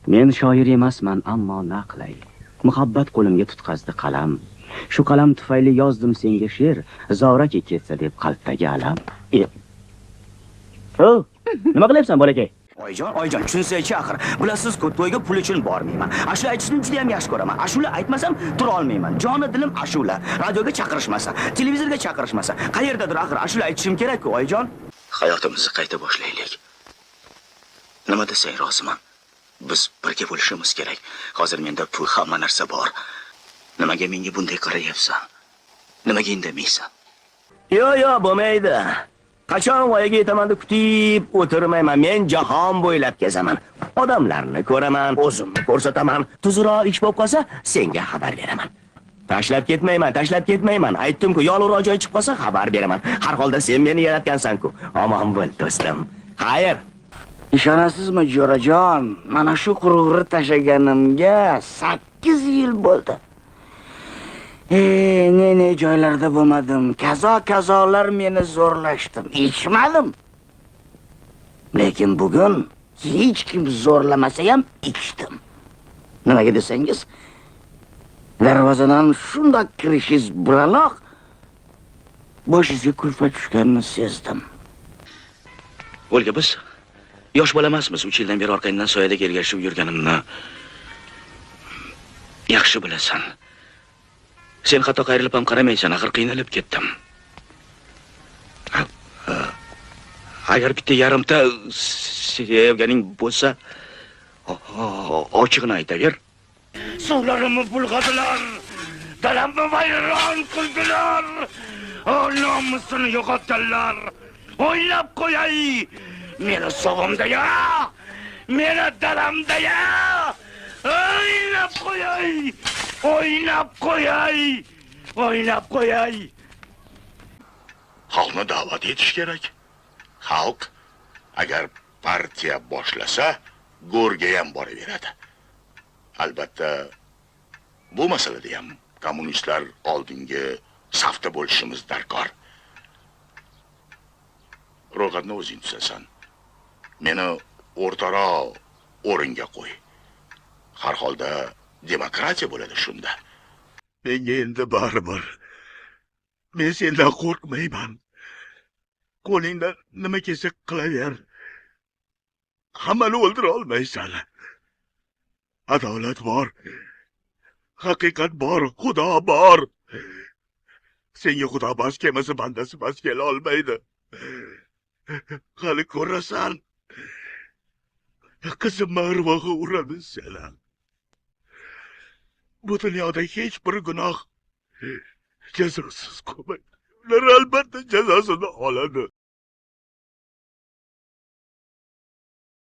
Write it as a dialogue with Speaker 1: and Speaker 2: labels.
Speaker 1: Men shoir emasman, ammo naqlay. Muhabbat qo'limga tutqazdi qalam. Shu qalam tufayli yozdim senga she'r, zoraki ketsa deb qalbdagi alam. Nima qilyapsan, bolakay?
Speaker 2: Oyijon, tushunsa-chi axir. Bilasiz-ku, to'yga pul uchun bormayman. Ashula aytishni juda ham yaxshi ko'raman. Ashula aytmasam tura olmayman. Joni dilim ashula. Radioga chaqirishmasa, televizorga chaqirishmasa, qayerdadir axir ashula aytishim kerak-ku, oyijon. Hayotimizni qayta boshlaylik. Nima desang roziman. Biz birga bo'lishimiz kerak. Hozir menda pul, hamma narsa bor. Nimaga menga bunday qarayapsan? Nimaga indamaysan? Yo'q, bo'lmaydi. Qachon voyaga yetaman deb kutib o'tirmayman. Men jahon bo'ylab kezaman. Odamlarni ko'raman, o'zimni ko'rsataman. Tuzroq ish bo'lib qolsa, senga xabar beraman. Tashlab ketmayman. Aytdim-ku, yolg'iz joy chiqib qolsa xabar beraman. Har holda sen meni yaratgansan-ku. Omon bo'l, do'stim. Xayr. Ishonasizmi, Jo'rajon? Mana shu qurug'ri tashaganimga 8 yil bo'ldi. Ne joylarda bo'lmadim. Kazolar meni zo'rlashdim. Ichmadim. Lekin bugun hech kim zo'rlamasa ham ichdim. Nimaga desangiz, darvozadan shunday kirishingiz bilanoq boshingizga kulfat tushganini sezdim. O'lga, biz yosh bola emasmiz. 3 yildan beri orqangdan soyada ergashib yurganimni yaxshi bilasan. Sen hatto qayrilib ham qaramaysan, axir qiynalib ketdim. Agar bitta yarimta sevganing bo'lsa, ochig'ini aytaver. Suvlarimni bulg'adilar, dalamni vayron qildilar, nomusini yo'qotganlar. O'ylab qo'yay, meni sog'imda-ya, meni dalamda-ya. O'ynab qo'yay.
Speaker 3: Xalqni da'vat etish kerak. Xalq agar partiya boshlasa, go'rga ham boraveradi. Albatta, bu masalada ham kommunistlar oldingi safda bo'lishimiz darkor. Ro'yxatni o'zing tuzasan. Meni o'rtaroq o'ringa qo'y. Har holda demokratiya bo'ladi shunda. Menga endi baribir. Men sendan qo'rqmayman. Qo'lingdan nima kelsa qilaver. Hammani o'ldira olmaysan. Adolat bor. Haqiqat bor, Xudo bor. Senga Xudo bas kelmasa, bandasi bas kela olmaydi. Hali ko'rasan. Qizim Marvaga uradi seni. Bu dunyoda hech bir gunoh jazosiz qolmaydi. Ular albatta jazosini oladi.